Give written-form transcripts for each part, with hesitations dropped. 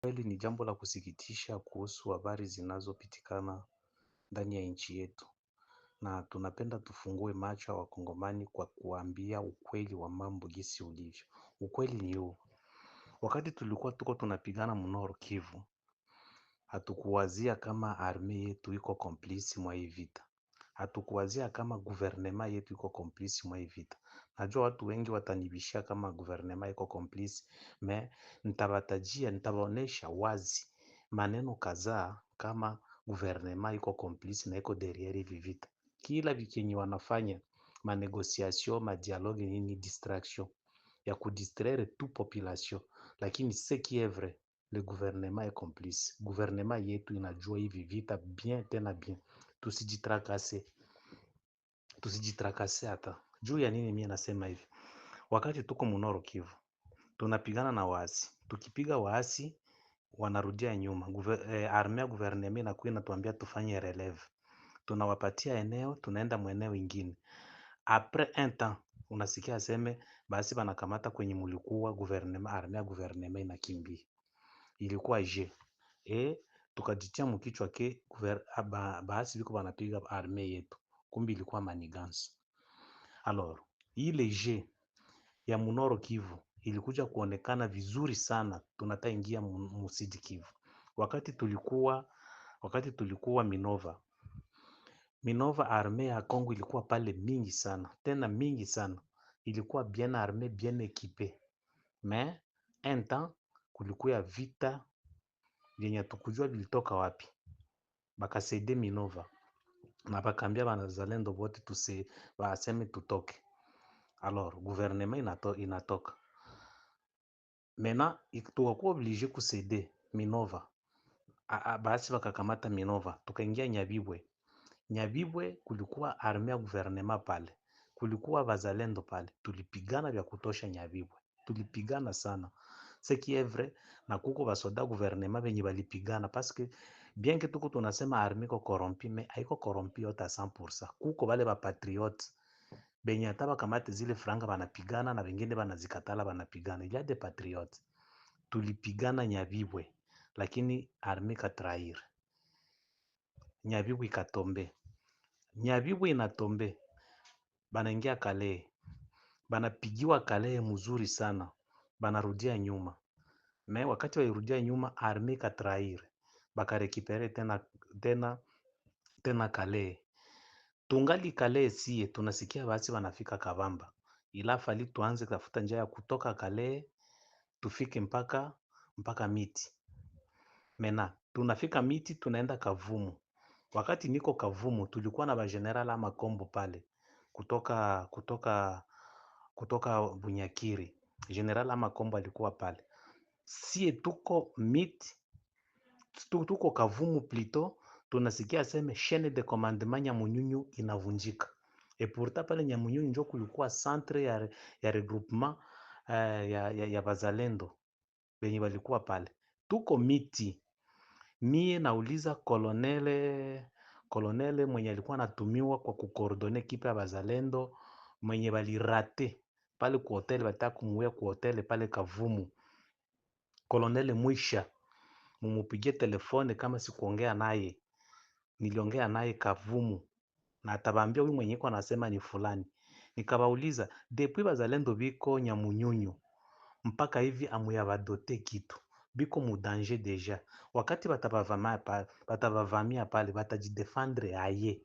Kweli ni jambo la kusikitisha kuhusu habari zinazopitikana ndani ya nchi yetu, na tunapenda tufungue macho ya wakongomani kwa kuambia ukweli wa mambo jinsi ulivyo. Ukweli ni huu: wakati tulikuwa tuko tunapigana mnoro Kivu, hatukuwazia kama arme yetu iko komplisi mwa hii vita. Hatukuwazia kama guvernema yetu iko komplisi mwa hii vita. Najua watu wengi watanibishia kama guvernema iko komplisi, me nitawaonesha wazi maneno kadhaa kama guvernema iko komplisi na iko derriere hivi vita. Kila vikenye wanafanya manegociation, madialogue ni distraction ya kudistraire tout population, lakini ce qui est vrai, le gouvernement est complice. Gouvernement yetu inajua hivi vita bien, tena bien. Tusijitrakase hata juu ya nini. Mimi nasema hivi: wakati tuko mnoro Kivu tunapigana na waasi, tukipiga waasi wanarudia nyuma. Armea gouvernement inakuwa inatuambia tufanye releve, tunawapatia eneo, tunaenda mweneo ingine. Après un temps unasikia aseme basi banakamata kwenye mulikuwa gouvernement, armea gouvernement inakimbia. Ilikuwa je tukajitia mkichwa ke baasi biko banapiga arme yetu, kumbi ilikuwa maniganso. Alors ile je ya munoro Kivu ilikuja kuonekana vizuri sana tunataingia musidi Kivu. Wakati tulikuwa Minova, arme ya Kongo ilikuwa pale mingi sana, tena mingi sana, ilikuwa bien arme, bien equipe. Mais un temps kulikuwa vita vyenye tukujua vilitoka wapi, bakasede Minova na bakambia banazalendo bote baseme tutoke. Alors gouvernement inatoka mena, tukakuwa oblige kusede Minova. Basi bakakamata Minova, tukaingia Nyabibwe kulikuwa armea gouvernement pale, kulikuwa bazalendo pale, tulipigana vya kutosha Nyabibwe, tulipigana sana ce qui est vrai, na kuko basoda gouvernement benye balipigana, parce que bien que tuko tunasema armée ko corrompi, mais haiko corrompi yote à 100%. Kuko bale ba patriote benye hata bakamate zile franga banapigana, na bengine banazikatala banapigana. Il y a des patriotes. Tulipigana Nyabibwe, lakini armée ka trahir, Nyabibwe ikatombe. Nyabibwe inatombe, banaingia Kale, banapigiwa Kale mzuri sana, banarudia nyuma. Me wakati walirudia nyuma, arme katrair, bakarekipere tena Kale. Tungali Kale sie tunasikia basi wanafika Kabamba, ila fali tuanze tafuta njia ya kutoka Kale tufike mpaka Miti. Mena tunafika Miti, tunaenda Kavumu. Wakati niko Kavumu tulikuwa na bageneral ama kombo pale kutoka Bunyakiri. General ama kombo alikuwa pale. Sie tuko Miti, tuko Kavumu plito, tunasikia seme chaîne de commandement Nyamunyunyu inavunjika. Et pourtant pale Nyamunyunyu njo kulikuwa centre ya regroupement ya bazalendo benye walikuwa pale. Tuko Miti, mie nauliza kolonele mwenye alikuwa anatumiwa kwa kukordone kipe ya bazalendo, mwenye balirate pale ku hotel, bataka kumuya ku hotel pale Kavumu, kolonele Mwisha, mumupigie telefone kama sikuongea naye. Niliongea naye Kavumu na atabambia huyu mwenye kwa anasema ni fulani. Nikabauliza depuis bazalendo biko Nyamunyunyu mpaka hivi amuyabadote kitu, biko mu danger deja. Wakati batabavamia pale batajidefendre aye.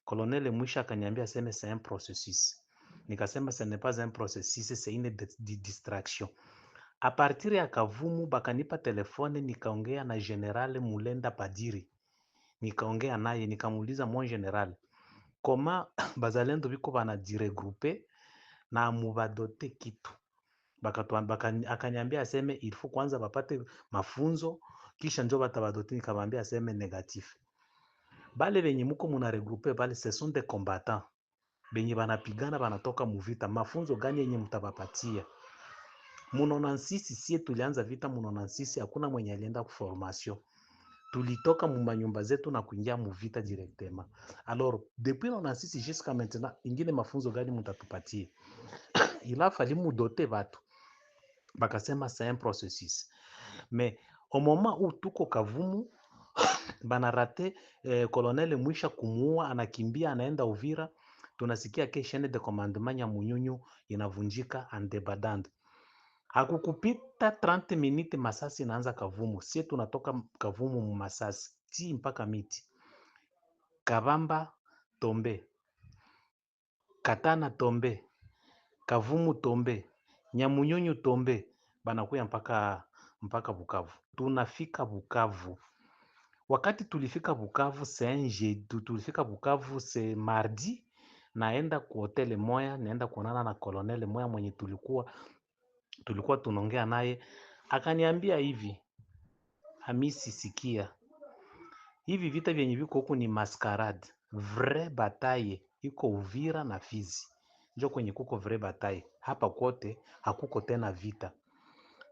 Colonel Mwisha akaniambia seme c'est un processus. Nikasema ce n'est pas un processus, c'est une distraction. A partir ya Kavumu bakanipa telefone, nikaongea na General Mulenda Padiri. Nikaongea naye nikamuuliza, mon general, koma bazalendo biko banajiregrouper na mubadote kitu. Akaniambia aseme il faut kwanza bapate mafunzo kisha njo batabadote. Nikamwambia aseme negatif. Bale benye muko muna regrouper bale ce sont des combattants benye banapigana banatoka muvita. Mafunzo gani yenye mtabapatia? Munonансisi sie tulianza vita munonансisi, hakuna mwenye alienda ku formation. Tulitoka mumanyumba zetu na kuingia muvita directement. Alors depuis nonансisi jusqu'à maintenant, ingine mafunzo gani mutatupatia? Ila fali mudote batu. Bakasema c'est un processus. Mais Au moment où tuko Kavumu banarate Colonel Mwisha kumuua, anakimbia anaenda Uvira, tunasikia ke chaîne de commandement ya Munyunyu inavunjika en debandade. Hakukupita 30 minutes masasi inaanza Kavumu. Sie tunatoka Kavumu mu masasi ti mpaka miti. Kabamba tombe, Katana tombe, Kavumu tombe, Nyamunyunyu tombe, banakuya mpaka Bukavu. Tunafika Bukavu. Wakati tulifika Bukavu tulifika Bukavu se mardi, naenda ku hotel moya, naenda kuonana na colonel moya mwenye tulikuwa tunaongea naye, akaniambia hivi, Hamisi, sikia, hivi vita vyenye viko huku ni mascarade, vrai bataille iko Uvira na Fizi, njo kwenye kuko vrai bataille. Hapa kote hakuko tena vita,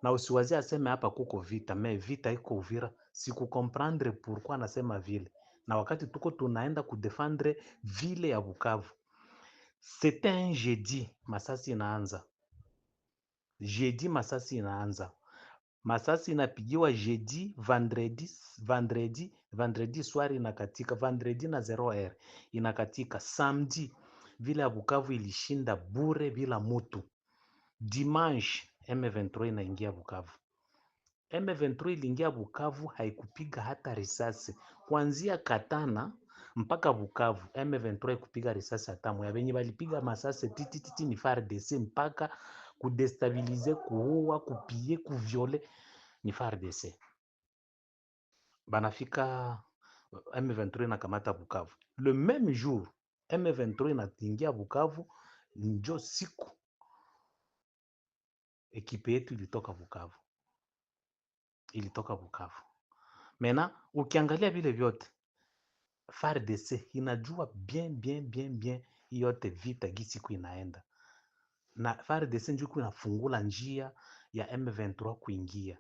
na usiwazi aseme hapa kuko vita, me vita iko Uvira. Siku comprendre pourquoi nasema vile, na wakati tuko tunaenda kudefendre vile ya Bukavu, c'était un jeudi, masasi inaanza jeudi, masasi inaanza, masasi inapigiwa jeudi, vendredi soir inakatika, vendredi na 0h inakatika, samedi vile ya Bukavu ilishinda bure bila mutu. Dimanche M23 inaingia Bukavu. M23 iliingia Bukavu, haikupiga hata risasi kuanzia Katana mpaka Bukavu. M23 haikupiga risasi hata moja. Benye balipiga masasi titi ni FARDC, mpaka kudestabilize, kuua, kupie, kuviole ni FARDC. Banafika M23 inakamata Bukavu. Le même jour M23 inaingia Bukavu, njo siku ekipe yetu ilitoka Bukavu. Mena ukiangalia vile vyote, FARDC inajua bien yote vita gisi inaenda, na FARDC ndio inafungula njia ya M23 kuingia.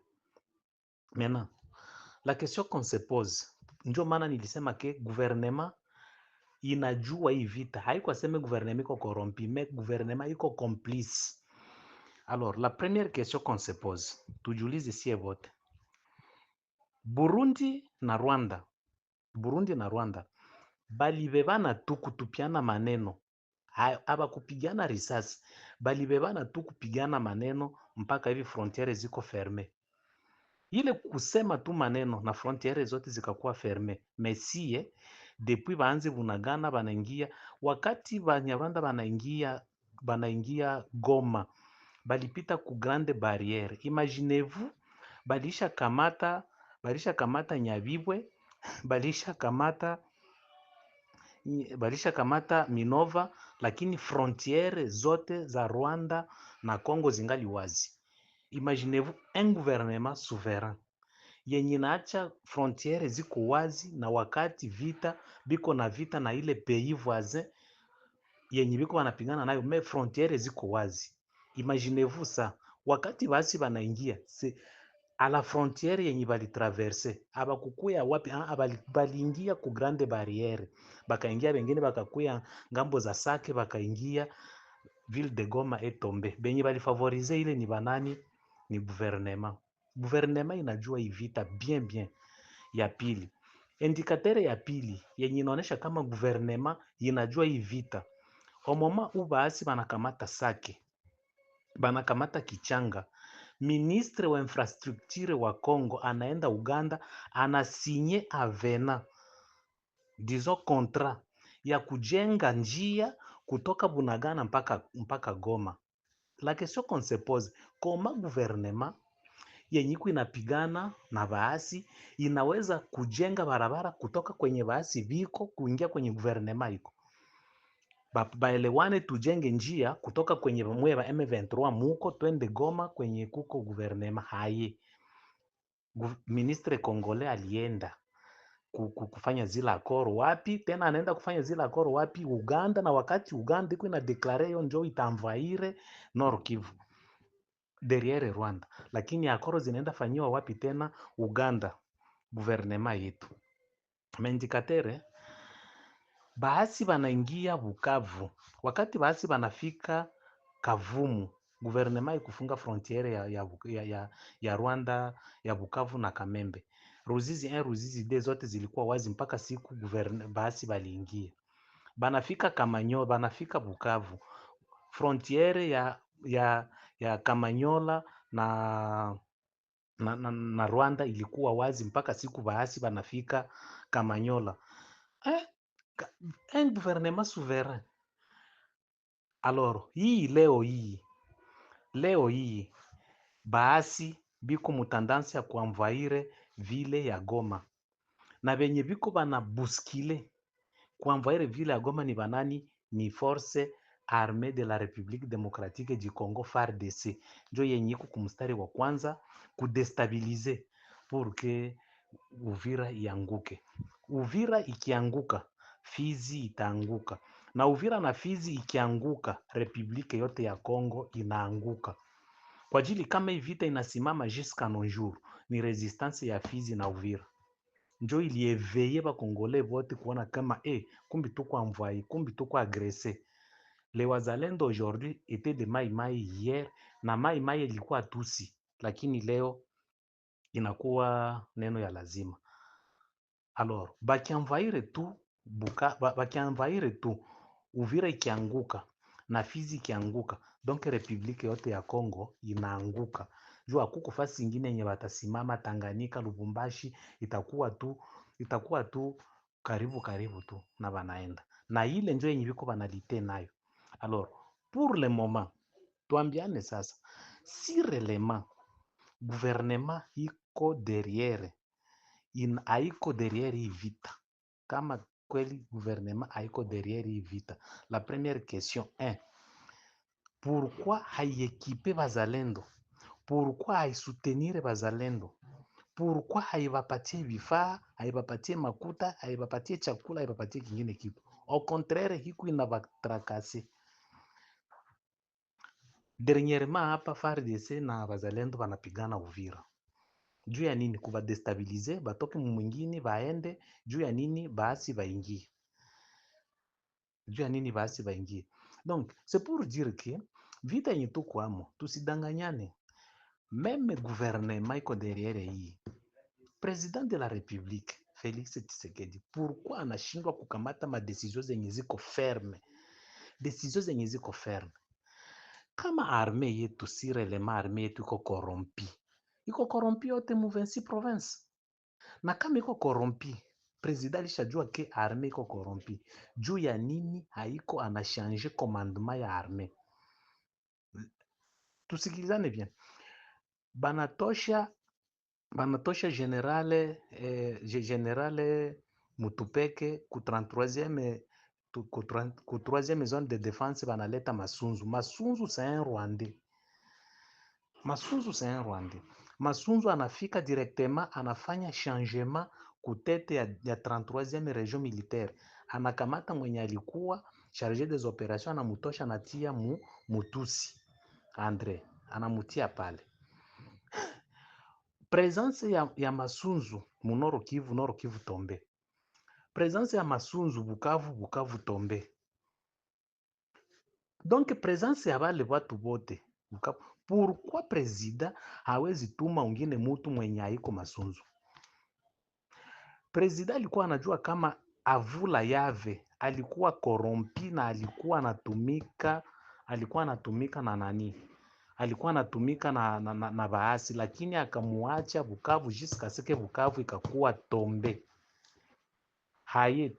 Mena la question qu'on se pose, ndio maana nilisema ke gouvernement inajua hii vita, haiko aseme gouvernement iko corrompu, mais gouvernement iko complice. Alors la première question qu'on se pose, tujulize sie vote, Burundi na Rwanda balibebana tu kutupiana maneno, haba kupigana risasi, balibebana tu kupigana maneno mpaka hivi frontiere ziko ferme. Ile kusema tu maneno na frontiere zote zikakuwa ferme. Mesie depuis baanze Bunagana banaingia, wakati Banyarwanda banaingia Goma, balipita ku grande barriere. Imaginez-vous, balisha kamata Nyabibwe, balisha kamata Minova, lakini frontiere zote za Rwanda na Congo zingali wazi. Imaginez-vous un gouvernement souverain yenye naacha frontiere ziko wazi, na wakati biko na ile pays voisin yenye biko wanapigana nayo, me frontiere ziko wazi. Imaginez-vous ça, wakati basi banaingia a la frontiere yenye balitraverse, abakukuya wapi? Baliingia ku grande barriere, bakaingia, bengine bakakuya ngambo za Sake, bakaingia ville de Goma etombe. Benye balifavorize ile ni banani? Ni gouvernement inajua hii vita bien. Ya pili, indikatere ya pili yenye inaonesha kama gouvernement inajua hii vita, au moment où baasi banakamata Sake, banakamata Kichanga, ministre wa infrastructure wa Congo anaenda Uganda, anasinye avena disons contrat ya kujenga njia kutoka Bunagana mpaka Goma. La question qu'on se pose, comment gouvernement yenyiku inapigana na baasi inaweza kujenga barabara kutoka kwenye baasi biko kuingia kwenye gouvernement iko? Baelewane, tujenge njia kutoka kwenye mwe ba M23 muko twende Goma kwenye kuko gouvernement. Haye ministre congolais alienda kufanya zila akoro wapi? Tena anaenda kufanya zila akoro wapi? Uganda. Na wakati Uganda iko ina declare yo njo itamvaire Nord Kivu derrière Rwanda, lakini akoro zinaenda fanyiwa wapi tena? Uganda. Gouvernement yetu maindikatere, baasi banaingia Bukavu, wakati baasi banafika Kavumu, guvernema ikufunga frontiere ya Rwanda, ya Bukavu na Kamembe. Ruzizi 1 Ruzizi 2 zote zilikuwa wazi mpaka siku basi baliingia. Banafika Kamanyola, banafika Bukavu. Frontiere ya Kamanyola na Rwanda ilikuwa wazi mpaka siku baasi banafika Kamanyola. Un gouvernement souverain. Alors, leo hii baasi biko mutandansi ya kuamvaire vile ya Goma, na benye biko bana buskile kuamvaire vile ya Goma ni banani? Ni force armée de la République démocratique du Congo, FARDC, njo yenye iko kumstari wa kwanza kudestabilize pour que Uvira ianguke. Uvira ikianguka, Fizi itaanguka, na Uvira na Fizi ikianguka, republike yote ya Congo inaanguka. Kwa ajili kama hii vita inasimama jusqu'à nos jours, ni resistance ya Fizi na Uvira njo ilieveye bakongole vote kuona kama kumbi tuko envoyé, kumbi tuko agressé. Les wazalendo aujourd'hui étaient de Mai Mai hier, na Mai Mai ilikuwa tusi, lakini leo inakuwa neno ya lazima. Alors bakienvahire tu Uvira ikianguka na Fizi ikianguka, donc republike yote ya Congo inaanguka. Juu hakuko fasi ingine yenye batasimama. Tanganyika, Lubumbashi itakuwa tu karibu tu na banaenda na ile njo yenye biko banalite nayo. Alors pour le moment tuambiane sasa, si relema gouvernement iko derrière haiko derrière hii vita, kama kweli gouvernement haiko derrière hii vita, la première question est pourquoi haiekipe bazalendo? Pourquoi haisoutenir bazalendo? Pourquoi haibapatie vifaa, haibapatie makuta, haibapatie chakula, haibapatie kingine kitu? Au contraire, hiku inabatrakase. Dernièrement hapa FARDC na bazalendo banapigana Uvira. Juu ya nini? Kuba destabilize, batoke mwingine baende. Juu ya nini? Baasi baingie. Juu ya nini? Baasi baingie. Donc, c'est pour dire que vita yenye tuko amo, tusidanganyane. Même gouvernement iko derrière hii. Président de la République Félix Tshisekedi, pourquoi anashindwa kukamata madesizio zenye ziko ferme? Desizio zenye ziko ferme. Kama arme yetu sirelema, arme yetu iko korompi yote mu 26 province, na kama iko korompi, president alishajua ke arme iko korompi. Juu ya nini haiko anashange commandement ya arme? Tusikilizane bien. Banatosha generale Mutupeke ku 33e ku 3e zone de défense, banaleta Masunzu c'est un Rwandais. Masunzu anafika directement, anafanya changement kutete ya 33e region militaire, anakamata mwenye alikuwa chargé des opérations, anamutosha, anatia Mutusi Andre, anamutia pale. Presence ya Masunzu mu Nord Kivu tombe. Presence ya Masunzu Bukavu tombe. Donc presence ya bale watu bote Bukavu. Pourquoi president hawezi tuma ungine mutu mwenye haiko Masunzu? President alikuwa anajua kama Avula Yave alikuwa korompi na alikuwa anatumika na nani? Alikuwa anatumika na baasi, lakini akamuacha Bukavu jusqu'à ce que Bukavu ikakuwa tombe. Haye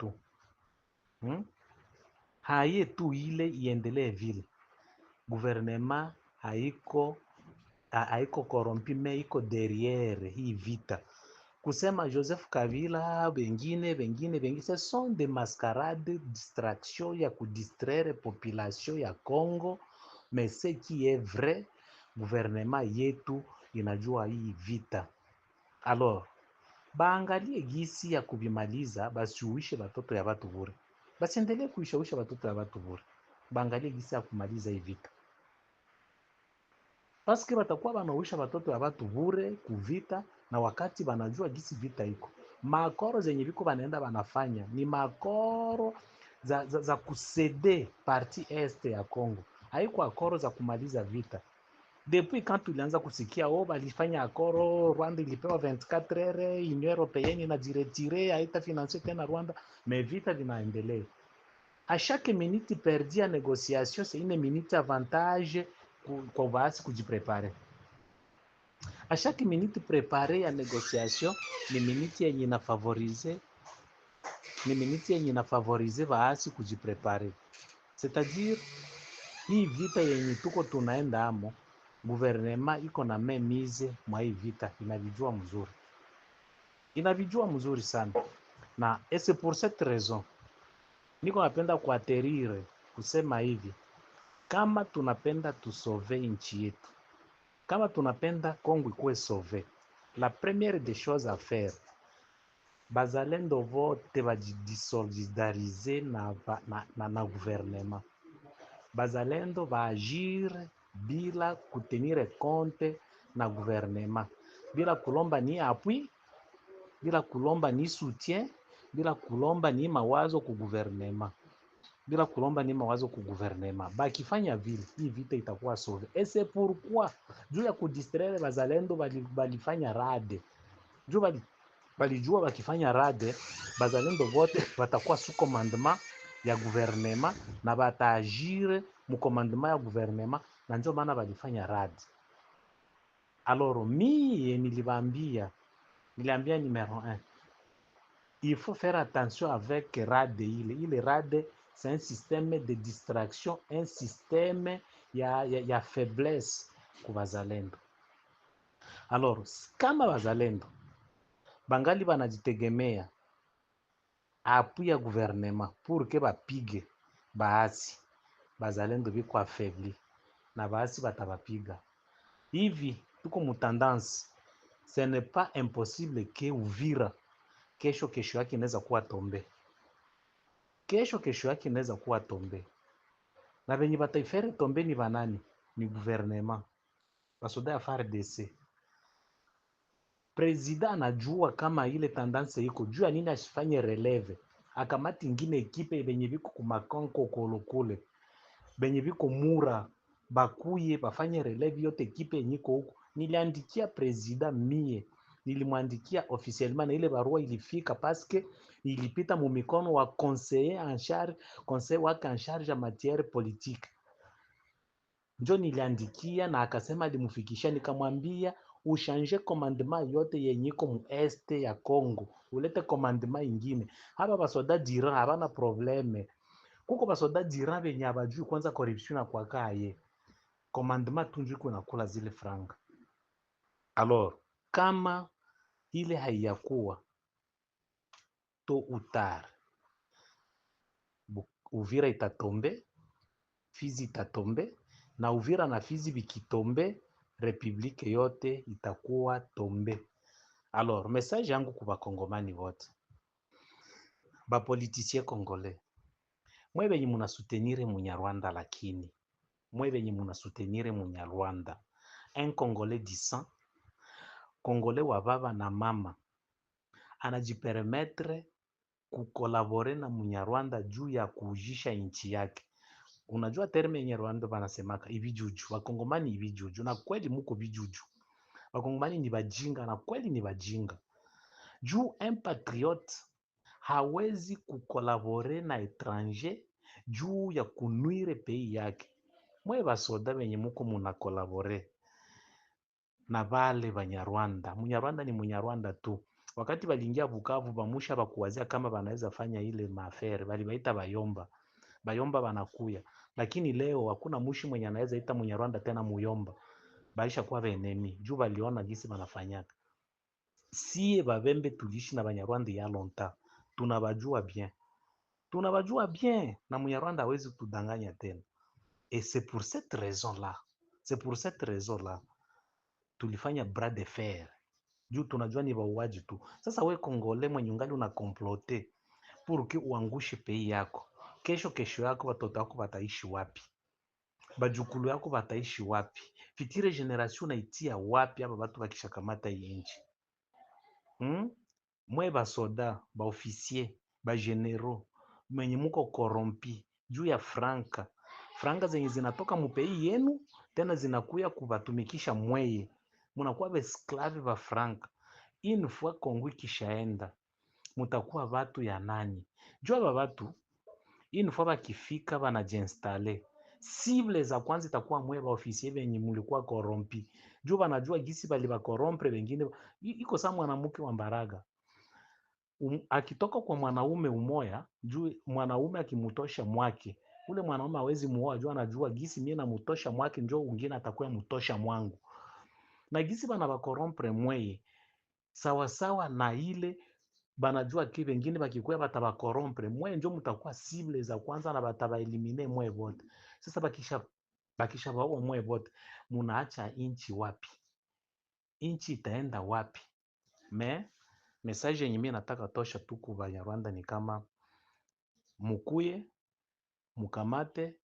tu ile iendelee vile. Gouvernement haiko korompi, me iko derrière hii vita. Kusema Joseph Kabila bengine ce sont des mascarades, distraction ya kudistraire population ya Congo. Mais ce qui est vrai, gouvernement yetu inajua hii vita. Alors baangalie gisi ya kubimaliza, basiuishe batoto ya batu bure, basiendelee kuishawisha batoto ya batu bure. Baangalie gisi ya kumaliza hii vita, paske batakuwa banauisha batoto ya batu bure kuvita, na wakati banajua gisi vita iko. Makoro zenye biko banaenda banafanya ni makoro za kusede parti este ya Congo. haiko akoro za kumaliza vita. Depuis quand tulianza kusikia balifanya akoro, Rwanda ilipewa 24 heures, Union Européenne inajiretire, haita financer tena Rwanda, mais vita vinaendelea. À chaque minute perdue ya négociation, c'est une minute avantage kwa waasi kujiprepare. À chaque minute préparée ya négociation ni minute yenye inafavorize waasi kujiprepare. C'est-à-dire hii vita yenye tuko tunaenda amo, guvernema iko na mise mwa hii vita, inavijua mzuri sana, na c'est pour cette raison niko napenda kuaterire kusema hivi, kama tunapenda tusove nchi yetu, kama tunapenda Kongo ikuwe sauve, la première des choses à faire, bazalendo vote bajidisolidarize na gouvernement. Bazalendo baagire bila kutenire compte na gouvernement, bila kulomba ni appui, bila kulomba ni soutien, bila kulomba ni mawazo ku gouvernement, bakifanya vile, hii vita itakuwa sauve. Et c'est pourquoi juu ya kudistraire bazalendo balifanya rade, juu balijua bakifanya rade bazalendo vote batakuwa sous commandement ya gouvernement na bataagire mu commandement ya gouvernement, na ndio maana balifanya rade. Alors mie niliambia numéro 1, il faut faire attention avec rade ile rade, c'est un système de distraction, un système ya faiblesse ku bazalendo. Alors kama bazalendo bangali banajitegemea appui ya gouvernement pour que bapige baasi, bazalendo biko affaibli na baasi batabapiga. Hivi tuko mutandance, ce n'est pas impossible que Uvira kesho yake inaweza kuwa tombe, yake inaweza kuwa tombe, na venye bataifere tombe ni banani? Ni gouvernement, basoda ya FARDC. President anajua kama ile tendance iko juu ya nini, asifanye releve, akamati ingine ekipe benye biko kumakonko kolokole, benye biko mura, bakuye bafanye releve yote ekipe yenyiko huko. Niliandikia president mie, nilimwandikia officiellement, na ile barua ilifika paske ilipita mu mikono wa conseiller wake en charge ya matière politique, njo niliandikia, na akasema alimufikisha. Nikamwambia ushanje commandement yote yenyiko mu este ya Congo, ulete commandement ingine. Haba basoda dira habana probleme, kuko basoda dira benye abajui kwanza corruption na kwa kaye commandement tunjuko nakula zile franga. Alors kama ile haiyakuwa to utar, Uvira itatombe, Fizi itatombe, na Uvira na Fizi bikitombe, republique yote itakuwa tombe. Alors message yangu kuba kongomani wote, ba politicien congolais, mwe benye muna soutenir Munyarwanda, lakini mwe benye muna soutenir Munyarwanda, un congolais disant, congolais wa baba na mama, anajipermettre kukolabore na Munyarwanda juu ya kuujisha nchi yake. Unajua terme yenye Rwanda banasemaka ibijuju, wakongomani ibijuju, na kweli muko bijuju. Wakongomani ni bajinga, na kweli ni bajinga. Juu un patriote hawezi kukolabore na étranger juu ya kunuire pays yake. Mwe basoda benye muko munakolabore na bale Banyarwanda, Munyarwanda ni Munyarwanda tu. Wakati balingia Bukavu bamusha bakuwazia kama banaweza fanya ile maafere, balibaita bayomba banakuya, lakini leo hakuna mushi mwenye anaweza ita Munyarwanda tena muyomba, baisha kuwa benemi juu baliona gisi banafanyaka. Sie babembe tulishi na Banyarwanda ya longtemps, tunabajua bien, na Munyarwanda hawezi kutudanganya tena. Et c'est pour cette raison là tulifanya bras de fer juu tunajua ni bauaji tu. Sasa we Kongole mwenye ungali una komplote pour que uangushe pays yako, kesho yako watoto wako bataishi wapi? Bajukulu yako bataishi wapi? Fitire generation naitia wapi hapa batu bakishakamata hii nchi? Mwe basoda, baofisier, bageneraux mwenye muko korompi juu ya franka, franga zenye zinatoka mupei yenu tena zinakuya kubatumikisha mweye, munakuwa besklave ba franka. Une fois Kongo ikishaenda mutakuwa batu ya nani? Jua ba batu une fois bakifika banajiinstale, cible za kwanza itakuwa mwe ba ofisier benye mulikuwa korompi, juu banajua gisi bali ba korompre bengine. Iko saa mwanamke wa Mbaraga akitoka kwa mwanaume umoya, juu mwanaume akimutosha mwake, ule mwanaume hawezi muoa, juu anajua gisi mimi namutosha mwake njoo mwingine atakuwa mutosha mwangu. Na gisi bana bakorompre mweye sawa sawa na ile banajua ki bengine bakikuya batabakorompre mwe njo mutakuwa cible za kwanza na batabaelimine mwe bote. Sasa bakisha baua mwe bote, munaacha inchi wapi? Inchi itaenda wapi? Message yenye mimi nataka tosha tu kwa Banyarwanda ni kama mukuye mukamate,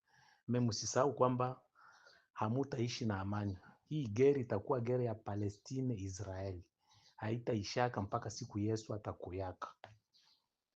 musisahau kwamba hamutaishi na amani. Hii geri itakuwa geri ya Palestine Israeli, haitaishaka mpaka siku Yesu atakuyaka.